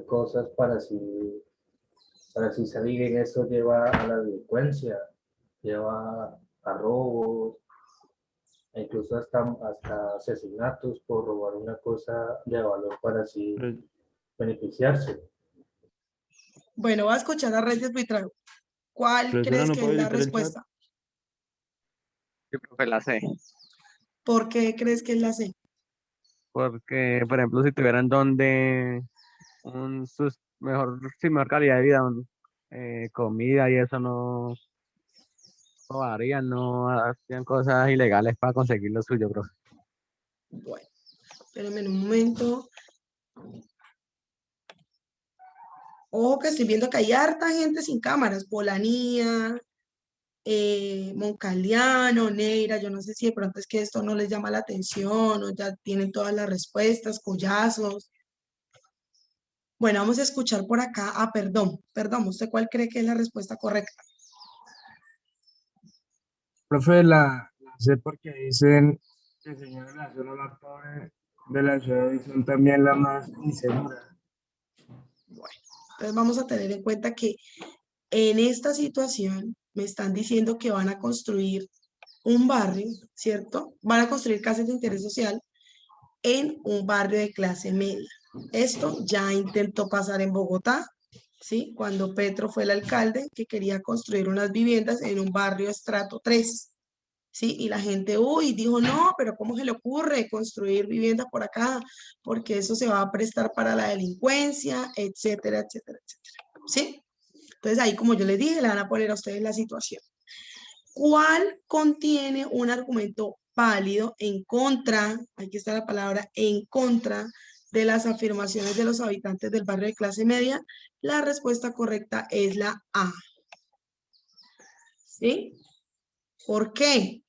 cosas para así salir en eso lleva a la delincuencia, lleva a robos, e incluso hasta asesinatos por robar una cosa de valor para así Pero, beneficiarse. Bueno, va a escuchar a Reyes Buitrago. ¿Cuál profesora, crees ¿no que es puedo la editar el chat? respuesta? Yo creo que la sé. ¿Por qué crees que es la C? Porque, por ejemplo, si tuvieran donde mejor, sí, mejor calidad de vida, comida y eso no robarían, no hacían cosas ilegales para conseguir lo suyo, bro. Bueno, espérenme un momento. Ojo que estoy viendo que hay harta gente sin cámaras. Polanía, Moncaliano, Neira, yo no sé si de pronto es que esto no les llama la atención o ya tienen todas las respuestas, collazos. Bueno, vamos a escuchar por acá. Ah, perdón, ¿usted cuál cree que es la respuesta correcta? Profe, la sé porque dicen que señora la zona más pobre de la ciudad y son también la más insegura. Bueno, entonces vamos a tener en cuenta que en esta situación me están diciendo que van a construir un barrio, ¿cierto? Van a construir casas de interés social en un barrio de clase media. Esto ya intentó pasar en Bogotá, ¿sí? Cuando Petro fue el alcalde que quería construir unas viviendas en un barrio estrato 3, ¿sí? Y la gente, uy, dijo, no, pero ¿cómo se le ocurre construir viviendas por acá? Porque eso se va a prestar para la delincuencia, etcétera, etcétera, etcétera, ¿sí? Entonces ahí, como yo les dije, le van a poner a ustedes la situación. ¿Cuál contiene un argumento válido en contra, aquí está la palabra, en contra de las afirmaciones de los habitantes del barrio de clase media? La respuesta correcta es la A. ¿Sí? ¿Por qué?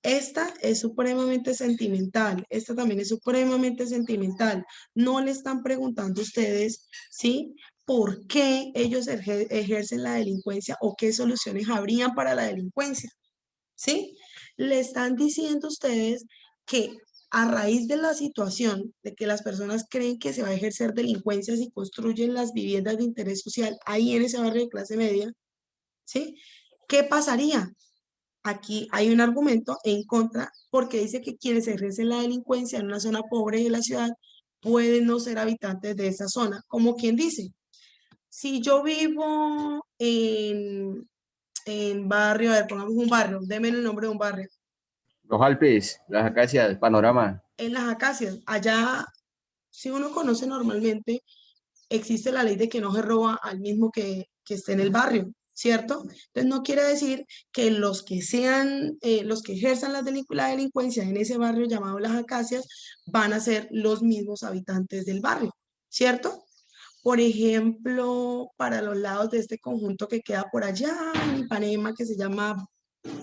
Esta es supremamente sentimental, esta también es supremamente sentimental. No le están preguntando a ustedes, ¿sí? ¿Por qué ellos ejercen la delincuencia o qué soluciones habrían para la delincuencia? ¿Sí? Le están diciendo a ustedes que a raíz de la situación de que las personas creen que se va a ejercer delincuencia si construyen las viviendas de interés social ahí en ese barrio de clase media, ¿sí? ¿Qué pasaría? Aquí hay un argumento en contra porque dice que quienes ejercen la delincuencia en una zona pobre de la ciudad pueden no ser habitantes de esa zona. Como quien dice, si yo vivo en barrio, a ver, pongamos un barrio, deme el nombre de un barrio, Los Alpes, las acacias, panorama. en las Acacias, allá, si uno conoce normalmente, existe la ley de que no se roba al mismo que esté en el barrio, ¿cierto? Entonces no quiere decir que los que sean, los que ejerzan la delincuencia en ese barrio llamado Las Acacias van a ser los mismos habitantes del barrio, ¿cierto? Por ejemplo, para los lados de este conjunto que queda por allá en Ipanema, que se llama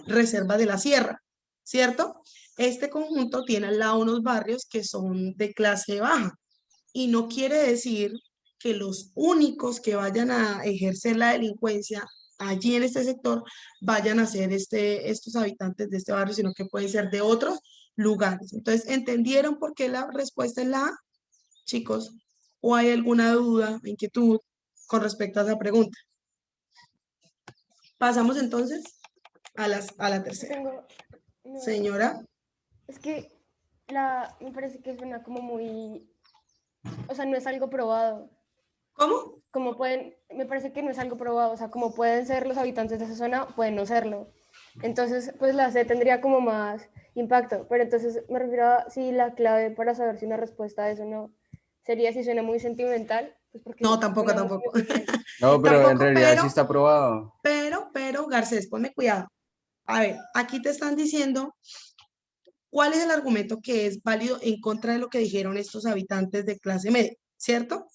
Reserva de la Sierra, ¿cierto? Este conjunto tiene al lado unos barrios que son de clase baja y no quiere decir que los únicos que vayan a ejercer la delincuencia allí en este sector vayan a ser estos habitantes de este barrio, sino que pueden ser de otros lugares. Entonces, ¿entendieron por qué la respuesta es la A, chicos? ¿O hay alguna duda, inquietud con respecto a esa pregunta? Pasamos entonces a la tercera. No, Señora, es que me parece que suena como muy, o sea, no es algo probado. ¿cómo? Me parece que no es algo probado, o sea, como pueden ser los habitantes de esa zona, pueden no serlo. Entonces, pues la C tendría como más impacto, pero entonces me refiero a si la clave para saber si una respuesta a eso no sería si suena muy sentimental, pues porque No, tampoco, suena muy tampoco. bien. No, pero en Tampoco, realidad sí está probado. pero, Garcés, ponme cuidado. A ver, aquí te están diciendo cuál es el argumento que es válido en contra de lo que dijeron estos habitantes de clase media, ¿cierto?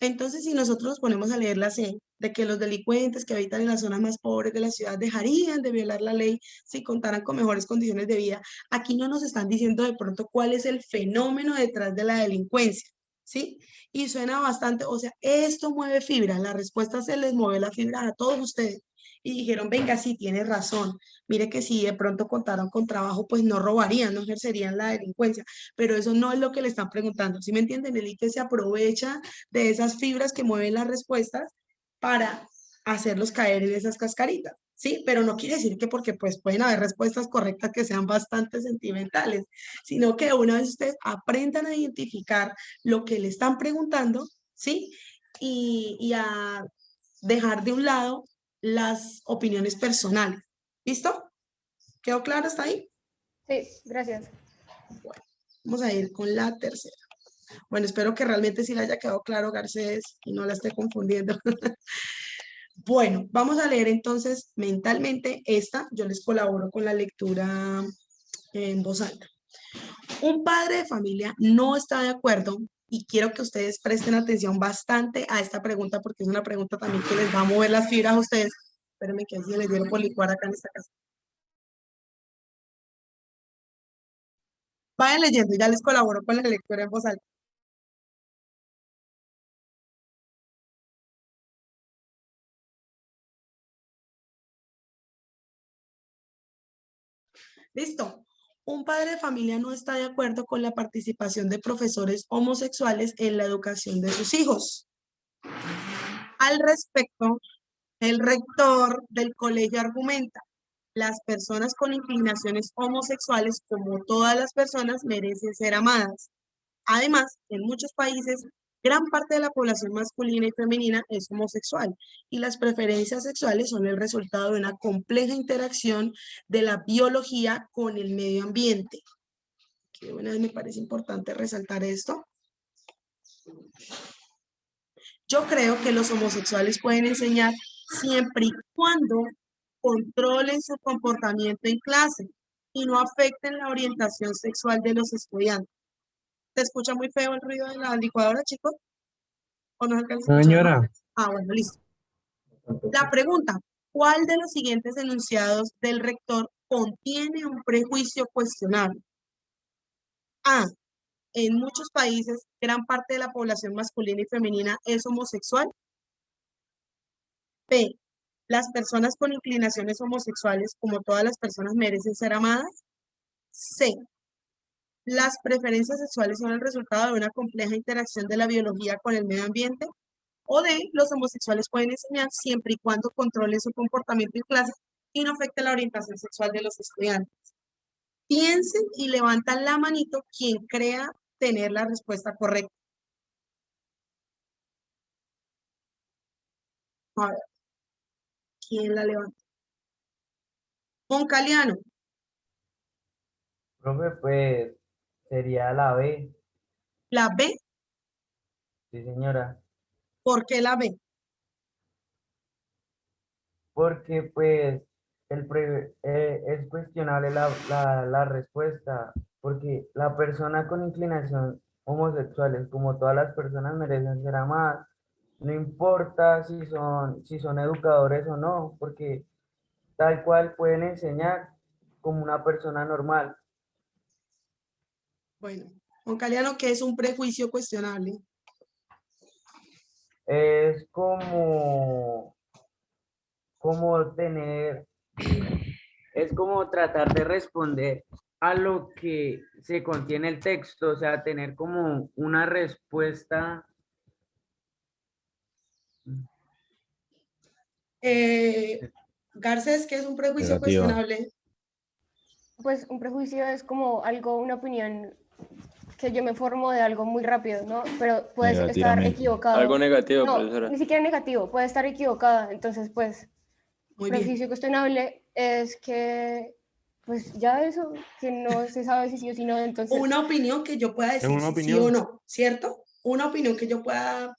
Entonces, si nosotros nos ponemos a leer la C, de que los delincuentes que habitan en las zonas más pobres de la ciudad dejarían de violar la ley si contaran con mejores condiciones de vida, aquí no nos están diciendo de pronto cuál es el fenómeno detrás de la delincuencia, ¿sí? Y suena bastante, o sea, esto mueve fibra, la respuesta se les mueve la fibra a todos ustedes. y dijeron, venga, sí, tiene razón. Mire que si de pronto contaron con trabajo, pues no robarían, no ejercerían la delincuencia. Pero eso no es lo que le están preguntando. ¿Sí me entienden? El ICFES se aprovecha de esas fibras que mueven las respuestas para hacerlos caer en esas cascaritas. Sí, pero no quiere decir que porque pues pueden haber respuestas correctas que sean bastante sentimentales, sino que una vez ustedes aprendan a identificar lo que le están preguntando, ¿sí? Y a dejar de un lado las opiniones personales. ¿Listo? ¿Quedó claro hasta ahí? Sí, gracias. Vamos a ir con la tercera. Bueno, espero que realmente sí le haya quedado claro, Garcés, y no la esté confundiendo. Bueno, vamos a leer entonces mentalmente esta. Yo les colaboro con la lectura en voz alta. Un padre de familia no está de acuerdo y quiero que ustedes presten atención bastante a esta pregunta porque es una pregunta también que les va a mover las fibras a ustedes. Espérenme que así les dieron por licuar acá en esta casa. Vayan leyendo, ya les colaboro con la lectura en voz alta. Listo. Un padre de familia no está de acuerdo con la participación de profesores homosexuales en la educación de sus hijos. Al respecto, el rector del colegio argumenta, las personas con inclinaciones homosexuales, como todas las personas, merecen ser amadas. Además, en muchos países, gran parte de la población masculina y femenina es homosexual y las preferencias sexuales son el resultado de una compleja interacción de la biología con el medio ambiente. Que una vez me parece importante resaltar esto. Yo creo que los homosexuales pueden enseñar siempre y cuando controlen su comportamiento en clase y no afecten la orientación sexual de los estudiantes. ¿Se escucha muy feo el ruido de la licuadora, chicos? ¿O no se alcanza a escuchar? Señora, Ah, bueno, listo. La pregunta, ¿cuál de los siguientes enunciados del rector contiene un prejuicio cuestionable? A. En muchos países, gran parte de la población masculina y femenina es homosexual. B. Las personas con inclinaciones homosexuales, como todas las personas, merecen ser amadas. C. Las preferencias sexuales son el resultado de una compleja interacción de la biología con el medio ambiente. O D. Los homosexuales pueden enseñar siempre y cuando controlen su comportamiento en clase y no afecte la orientación sexual de los estudiantes. Piensen y levantan la manito quien crea tener la respuesta correcta. A ver, ¿quién la levanta? Moncaliano. Profe, pues sería la B, La B. sí señora, ¿Por qué la B? porque pues es cuestionable la respuesta, porque la persona con inclinación homosexuales, como todas las personas, merecen ser amadas, no importa si son educadores o no, porque tal cual pueden enseñar como una persona normal. Bueno, Moncaliano, ¿qué es un prejuicio cuestionable? Es como tener, es como tratar de responder a lo que se contiene el texto, o sea, tener como una respuesta. Garcés, ¿qué es un prejuicio Negativa. cuestionable? Pues un prejuicio es como algo, una opinión que yo me formo de algo muy rápido, ¿no? Pero puede estar Negativamente. equivocado. Algo negativo, No, profesora. ni siquiera negativo, puede estar equivocada. Entonces, pues, Muy bien. prejuicio cuestionable es que, pues, ya eso, que no se sabe si sí o si no, entonces... Una opinión que yo pueda decir una si sí opinión. o no, ¿cierto? Una opinión que yo pueda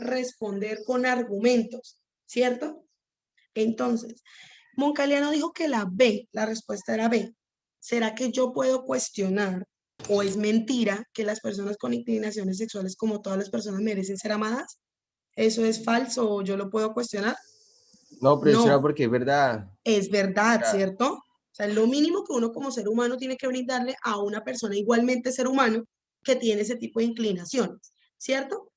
responder con argumentos, ¿cierto? Entonces, Moncaliano dijo que la B, la respuesta era B. ¿Será que yo puedo cuestionar o es mentira que las personas con inclinaciones sexuales, como todas las personas, merecen ser amadas? ¿Eso es falso o yo lo puedo cuestionar? No, profesora, No, porque es verdad. es verdad, Ya. ¿cierto? O sea, lo mínimo que uno como ser humano tiene que brindarle a una persona igualmente ser humano que tiene ese tipo de inclinaciones, ¿cierto?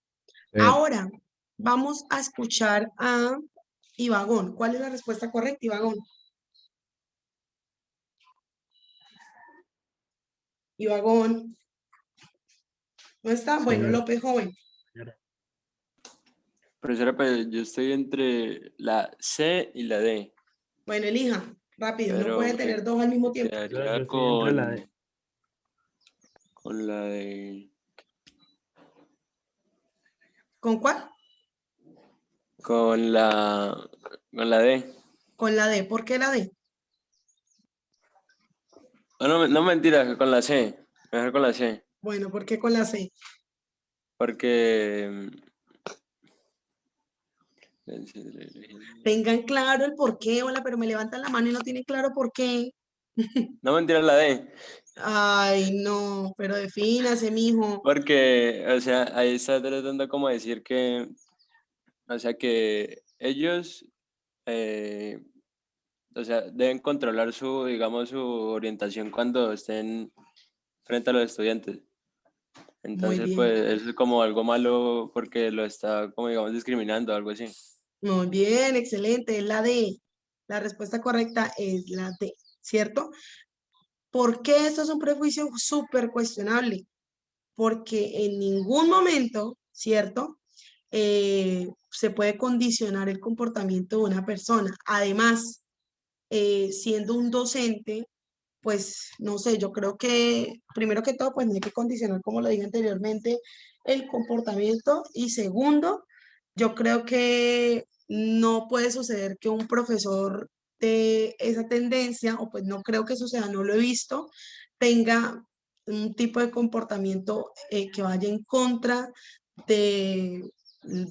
Sí. Ahora, vamos a escuchar a y vagón. ¿Cuál es la respuesta correcta, y vagón? Y vagón. ¿No está? Bueno, Señora. López Joven. Profesora, pues yo estoy entre la C y la D, Bueno, elija, rápido, no pero puede tener dos al mismo tiempo. Yo quedaría estoy entre la D. con la de ¿Con cuál? con la D. Con la D. ¿Por qué la D? Oh, no, no mentira, con la C. Mejor con la C. Bueno, ¿por qué con la C? Porque Tengan claro el por qué, hola, pero me levantan la mano y no tienen claro por qué. no mentira la D. Ay, no, pero defínase, mijo. Porque, o sea, ahí está tratando como decir que, o sea, que ellos, o sea, deben controlar su, digamos, su orientación cuando estén frente a los estudiantes. Muy Entonces, bien, pues, eso es como algo malo porque lo está, como digamos, discriminando, algo así. muy bien, excelente, es la D. La respuesta correcta es la D, ¿cierto? ¿Por qué esto es un prejuicio súper cuestionable? Porque en ningún momento, ¿cierto? Se puede condicionar el comportamiento de una persona. Además, siendo un docente, pues no sé, yo creo que primero que todo, pues no hay que condicionar, como lo dije anteriormente, el comportamiento. Y segundo, yo creo que no puede suceder que un profesor de esa tendencia, o pues no creo que suceda, no lo he visto, tenga un tipo de comportamiento que vaya en contra del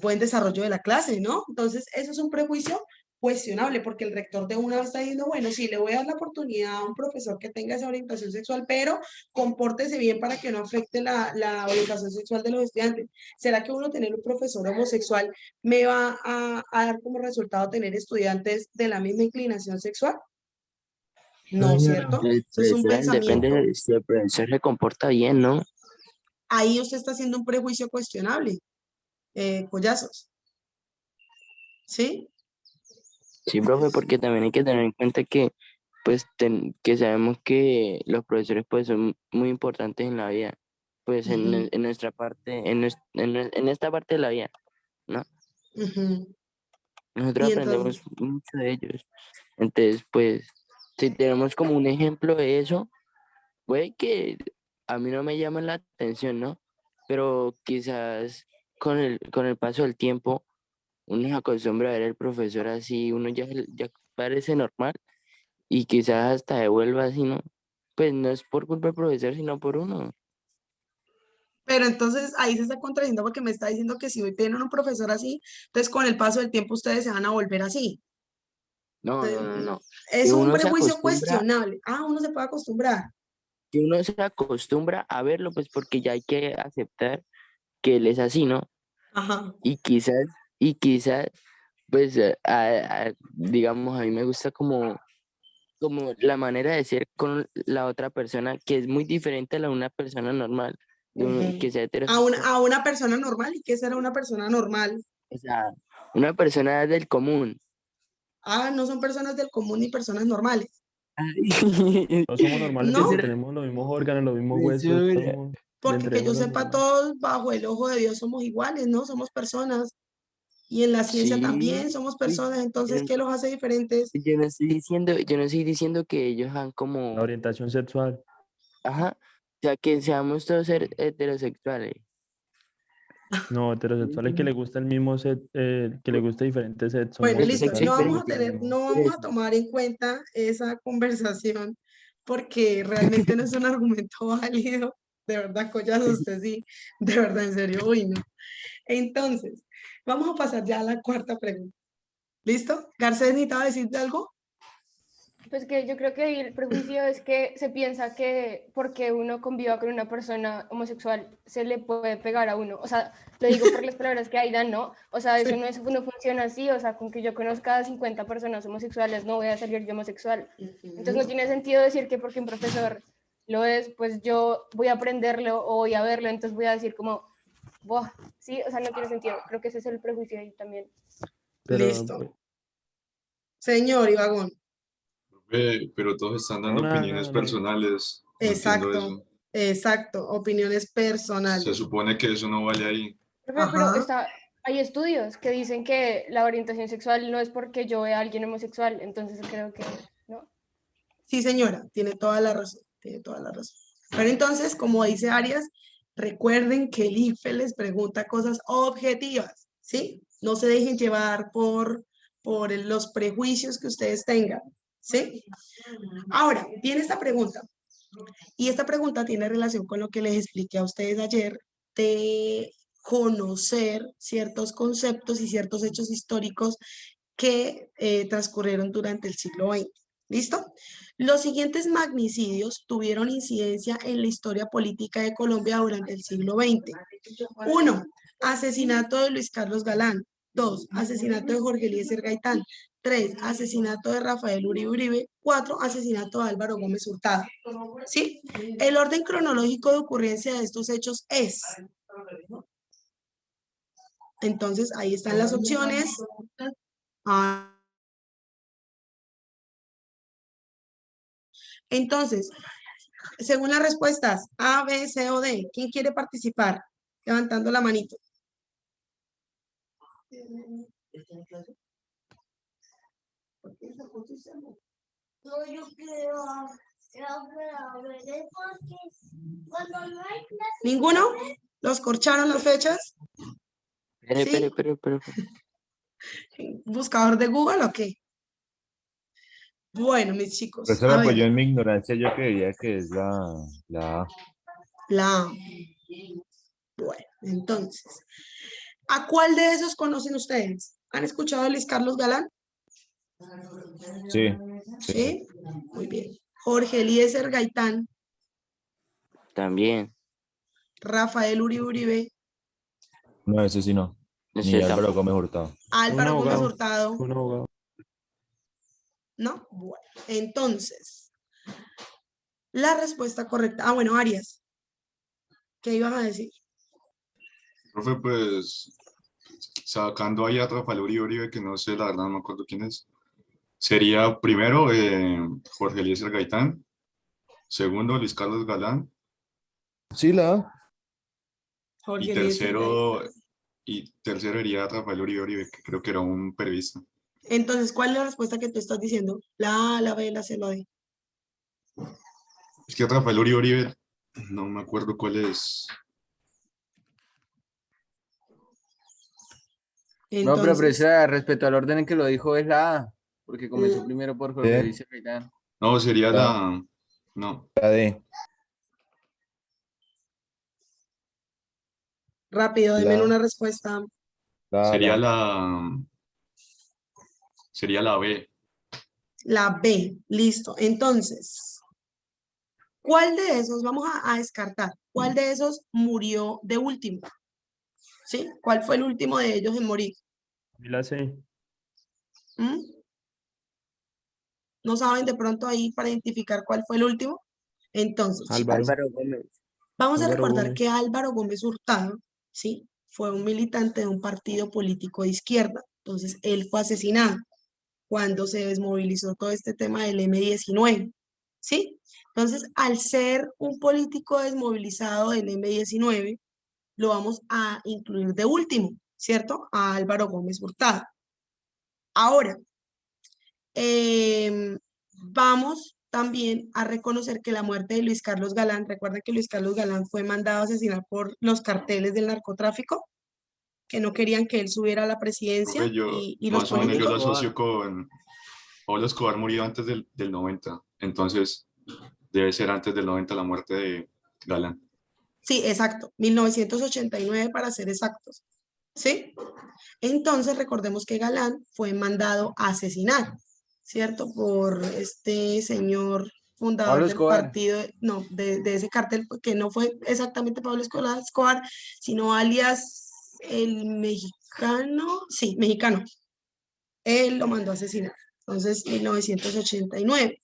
buen desarrollo de la clase, ¿no? Entonces, eso es un prejuicio cuestionable, porque el rector de una vez está diciendo, bueno, sí, le voy a dar la oportunidad a un profesor que tenga esa orientación sexual, pero compórtese bien para que no afecte la orientación sexual de los estudiantes. ¿Será que uno tener un profesor homosexual me va a dar como resultado tener estudiantes de la misma inclinación sexual? No, No, señora. ¿cierto? El Eso es un profesor depende pensamiento. de si el profesor se comporta bien, ¿no? Ahí usted está haciendo un prejuicio cuestionable, Collazos. ¿Sí? Sí, profe, porque también hay que tener en cuenta que, pues, que sabemos que los profesores, pues, son muy importantes en la vida, pues, Ujú, en nuestra parte, en esta parte de la vida, ¿no? ujú. Nosotros Y entonces, aprendemos mucho de ellos. Entonces, pues, si tenemos como un ejemplo de eso, puede que a mí no me llame la atención, ¿no? Pero quizás con el paso del tiempo, uno se acostumbra a ver al profesor así, uno ya parece normal y quizás hasta devuelva así, ¿no? Pues no es por culpa del profesor, sino por uno. pero entonces ahí se está contradiciendo porque me está diciendo que si hoy tienen un profesor así, entonces con el paso del tiempo ustedes se van a volver así. No, no, no, Entonces, no. es Que un uno se prejuicio acostumbra, cuestionable. Ah, uno se puede acostumbrar. que uno se acostumbra a verlo, pues porque ya hay que aceptar que él es así, ¿no? Ajá. Y quizás, pues, digamos, a mí me gusta como la manera de ser con la otra persona, que es muy diferente a la de una persona normal, que Ujú. sea heterosexual. A una persona normal. ¿Y qué será una persona normal? O sea, una persona del común. Ah, no son personas del común ni personas normales. No somos normales No, porque Profesora, tenemos los mismos órganos, los mismos huesos, profesora. somos porque dentro que de yo los sepa, normales. todos bajo el ojo de Dios somos iguales, ¿no? Somos personas. Y en la ciencia Sí, también somos pues, personas. Entonces, yo, ¿qué los hace diferentes? yo no estoy diciendo que ellos han La como, orientación sexual. ajá, o sea, que seamos todos heterosexuales. No, heterosexuales que le gusta el mismo que le gusta diferente sexo, Bueno, El listo. sexo No homosexuales, vamos a diferente. tener, no. no Por vamos a eso. tomar en cuenta esa conversación porque realmente no es un argumento válido. De verdad, Collazo, usted sí, de verdad, en serio, uy, no. Entonces, vamos a pasar ya a la cuarta pregunta. ¿Listo? Garcés, ¿necesitaba decirte algo? Pues que yo creo que ahí el prejuicio es que se piensa que porque uno conviva con una persona homosexual se le puede pegar a uno. O sea, lo digo por las palabras que Aidan, ¿no? O sea, eso Sí. no funciona así. O sea, con que yo conozca a 50 personas homosexuales no voy a salir yo homosexual. Entonces no Ujú. tiene sentido decir que porque un profesor lo es, pues yo voy a aprenderlo o voy a verlo, entonces voy a decir como, "Buah", sí, o sea, no tiene sentido. Creo que ese es el prejuicio ahí también. Pero Listo. Señor Ibagón. Pero todos están dando opiniones personales. No entiendo Exacto, eso. exacto, opiniones Se personales. supone que eso no vale ahí. Profe, pero Ajá. hay estudios que dicen que la orientación sexual no es porque yo vea a alguien homosexual, entonces creo que no. Sí, señora, tiene toda la razón, tiene toda la razón. Pero entonces, como dice Arias, recuerden que el IFE les pregunta cosas objetivas, ¿sí? No se dejen llevar por los prejuicios que ustedes tengan, ¿sí? Ahora, viene esta pregunta, y esta pregunta tiene relación con lo que les expliqué a ustedes ayer de conocer ciertos conceptos y ciertos hechos históricos que transcurrieron durante el siglo XX. ¿Listo? Los siguientes magnicidios tuvieron incidencia en la historia política de Colombia durante el siglo XX. 1. Asesinato de Luis Carlos Galán. 2. Asesinato de Jorge Eliezer Gaitán. 3. Asesinato de Rafael Uribe Uribe. 4. Asesinato de Álvaro Gómez Hurtado. ¿Sí? El orden cronológico de ocurrencia de estos hechos es... Entonces, ahí están las opciones. Entonces, según las respuestas A, B, C o D, ¿quién quiere participar? Levantando la manito. ¿Ninguno? ¿Los corcharon las fechas? ¿Sí? Pero. ¿Buscador de Google o qué? Bueno, mis chicos, Profesor, a ver, apoyó en mi ignorancia, yo creería que es la A. la A. Bueno, entonces, ¿a cuál de esos conocen ustedes? ¿Han escuchado a Luis Carlos Galán? Sí, ¿Sí? Muy bien. Jorge Eliezer Gaitán, También. Rafael Uribe Uribe, No, ese sí no. No Ni sé Álvaro tampoco. Gómez Hurtado. Álvaro Gómez Hurtado. Un abogado. ¿No? Bueno, entonces, la respuesta correcta. Ah, bueno, Arias, ¿qué ibas a decir? Profe, pues, sacando ahí a Rafael Uribe, que no sé, la verdad no me acuerdo quién es. Sería primero Jorge Eliezer Gaitán, segundo Luis Carlos Galán, Sí, la A. Jorge y Eliezer tercero, Gaitán. sería Rafael Uribe, que creo que era un periodista. Entonces, ¿cuál es la respuesta que tú estás diciendo? La A, la B, la C, la D. Es que Rafael Uribe, no me acuerdo cuál es. No, pero Entonces, profesora, respecto al orden en que lo dijo, es la A, porque comenzó la- primero por Jorge Sí, Luis Gaitán. No, sería la, no, la D. rápido, denme La, una respuesta. sería la. sería la B. La B, listo. Entonces, ¿cuál de esos vamos a descartar? ¿Cuál de esos murió de último? ¿Sí? ¿Cuál fue el último de ellos en morir? Y la C. ¿Mm? ¿No saben de pronto ahí para identificar cuál fue el último? Entonces, chicos, Álvaro. Álvaro Gómez. vamos a Álvaro recordar Gómez. que Álvaro Gómez Hurtado, ¿sí? Fue un militante de un partido político de izquierda. Entonces, él fue asesinado cuando se desmovilizó todo este tema del M-19, ¿sí? Entonces, al ser un político desmovilizado del M-19, lo vamos a incluir de último, ¿cierto? A Álvaro Gómez Hurtado. Ahora, vamos también a reconocer que la muerte de Luis Carlos Galán, recuerden que Luis Carlos Galán fue mandado a asesinar por los carteles del narcotráfico, que no querían que él subiera a la presidencia Profe, yo y los más o menos yo lo políticos. asocio con Pablo Escobar murió antes del 90, entonces debe ser antes del 90 la muerte de Galán. Sí, exacto, 1989 para ser exactos, ¿sí? Entonces recordemos que Galán fue mandado a asesinar, ¿cierto? Por este señor fundador Pablo del Escobar. partido, no, de ese cartel, que no fue exactamente Pablo Escobar, sino alias el mexicano, sí, mexicano. Él lo mandó a asesinar. Entonces, 1989.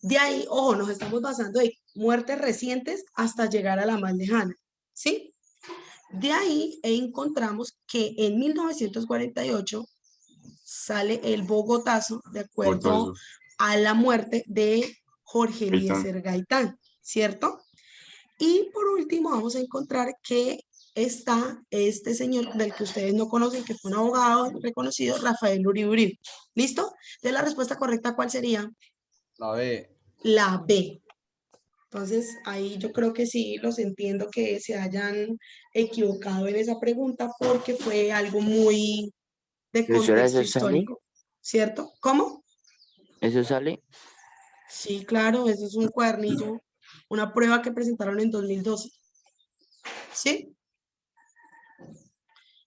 De ahí, ojo, nos estamos basando en muertes recientes hasta llegar a la más lejana, ¿sí? De ahí encontramos que en 1948 sale el Bogotazo de acuerdo Bogotazo. a la muerte de Jorge Gaitán. Eliezer Gaitán, ¿cierto? Y por último vamos a encontrar que está este señor del que ustedes no conocen, que fue un abogado reconocido, Rafael Uribe Uribe. ¿Listo? Entonces la respuesta correcta, ¿cuál sería? La B. La B. Entonces, ahí yo creo que sí los entiendo que se hayan equivocado en esa pregunta porque fue algo muy de Profesora, contexto ¿eso sale? histórico, ¿cierto? ¿Cómo? ¿Eso sale? Sí, claro, eso es un cuadernillo, una prueba que presentaron en 2012. ¿Sí?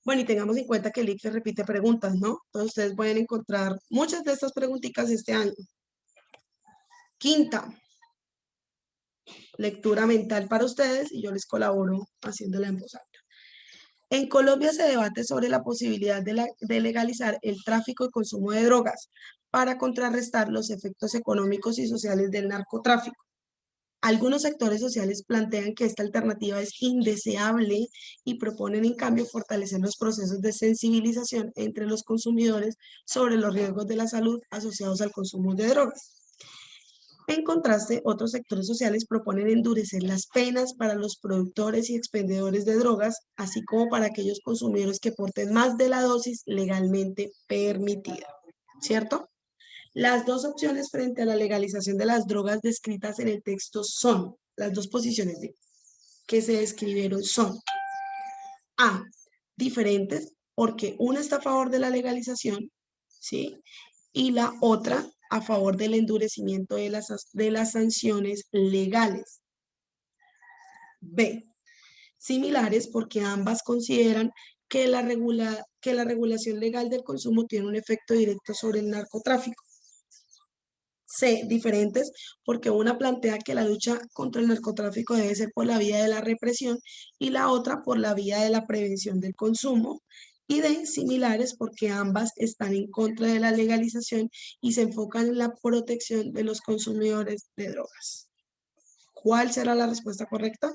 Bueno, y tengamos en cuenta que el ICFES repite preguntas, ¿no? Entonces, ustedes pueden encontrar muchas de estas preguntitas este año. Quinta, lectura mental para ustedes y yo les colaboro haciéndola en voz alta. En Colombia se debate sobre la posibilidad de legalizar el tráfico y consumo de drogas para contrarrestar los efectos económicos y sociales del narcotráfico. Algunos sectores sociales plantean que esta alternativa es indeseable y proponen en cambio fortalecer los procesos de sensibilización entre los consumidores sobre los riesgos de la salud asociados al consumo de drogas. En contraste, otros sectores sociales proponen endurecer las penas para los productores y expendedores de drogas, así como para aquellos consumidores que porten más de la dosis legalmente permitida, ¿cierto? Las dos opciones frente a la legalización de las drogas descritas en el texto son, las dos posiciones que se describieron son A, diferentes, porque una está a favor de la legalización, ¿sí? Y la otra a favor del endurecimiento de las sanciones legales. B, similares porque ambas consideran que la regulación legal del consumo tiene un efecto directo sobre el narcotráfico. C, diferentes porque una plantea que la lucha contra el narcotráfico debe ser por la vía de la represión y la otra por la vía de la prevención del consumo. Y D, similares porque ambas están en contra de la legalización y se enfocan en la protección de los consumidores de drogas. ¿Cuál será la respuesta correcta?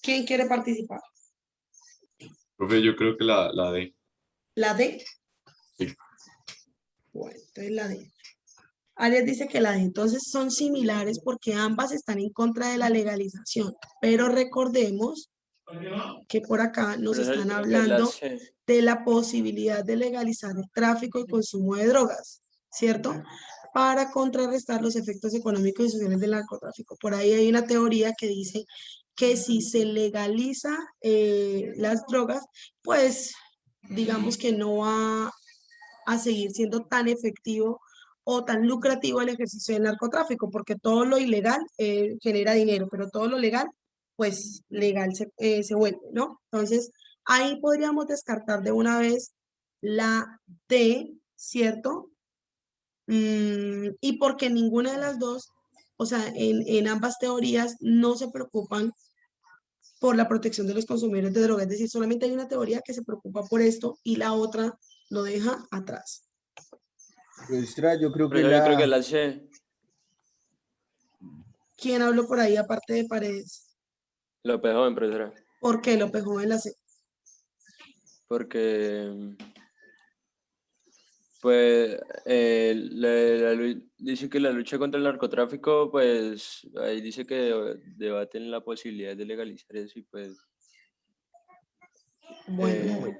¿Quién quiere participar? Profe, yo creo que la D. ¿La D? Sí. Bueno, entonces la D. Arias dice que la D. Entonces son similares porque ambas están en contra de la legalización. Pero recordemos que por acá nos Profesor, están yo creo que es la hablando C. de la posibilidad de legalizar el tráfico y consumo de drogas, ¿cierto? Para contrarrestar los efectos económicos y sociales del narcotráfico. Por ahí hay una teoría que dice que si se legaliza las drogas, pues digamos que no va a seguir siendo tan efectivo o tan lucrativo el ejercicio del narcotráfico, porque todo lo ilegal genera dinero, pero todo lo legal, pues legal se vuelve, ¿no? Entonces, ahí podríamos descartar de una vez la D, ¿cierto? Y porque ninguna de las dos, o sea, en ambas teorías no se preocupan por la protección de los consumidores de drogas, es decir, solamente hay una teoría que se preocupa por esto y la otra lo deja atrás. Profesora, yo creo que Profesor, yo creo que es la... la C. ¿Quién habló por ahí aparte de Paredes? López Joven, profesora. ¿Por qué López Joven la C? Porque, pues, dice que la lucha contra el narcotráfico, pues, ahí dice que debaten la posibilidad de legalizar eso y pues... Bueno,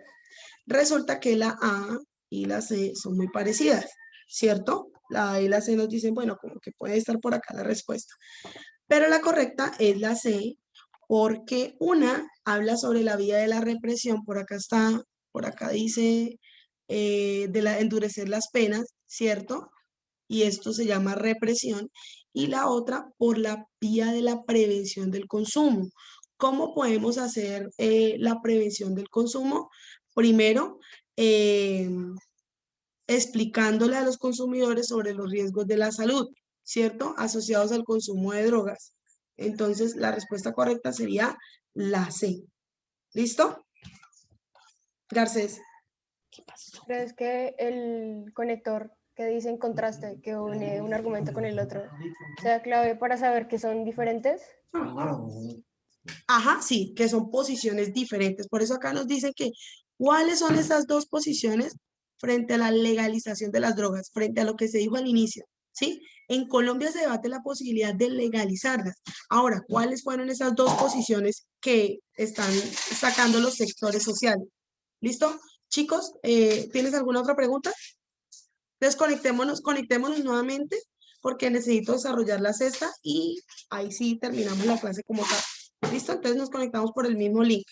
resulta que la A y la C son muy parecidas, ¿cierto? La A y la C nos dicen, bueno, como que puede estar por acá la respuesta. Pero la correcta es la C, porque una habla sobre la vía de la represión, por acá está, por acá dice endurecer las penas, ¿cierto? Y esto se llama represión, y la otra por la vía de la prevención del consumo. ¿Cómo podemos hacer la prevención del consumo? Primero, explicándole a los consumidores sobre los riesgos de la salud, ¿cierto? Asociados al consumo de drogas. Entonces, la respuesta correcta sería la C. ¿Listo? Garcés. ¿Crees que el conector que dice en contraste, que une un argumento con el otro, sea clave para saber que son diferentes. Ajá, sí, que son posiciones diferentes. Por eso acá nos dicen que cuáles son esas dos posiciones frente a la legalización de las drogas, frente a lo que se dijo al inicio, ¿sí? En Colombia se debate la posibilidad de legalizarlas. Ahora, ¿cuáles fueron esas dos posiciones que están sacando los sectores sociales? ¿Listo? Chicos, ¿tienes alguna otra pregunta? Conectémonos nuevamente porque necesito desarrollar la cesta y ahí sí terminamos la clase como tal. ¿Listo? Entonces nos conectamos por el mismo link.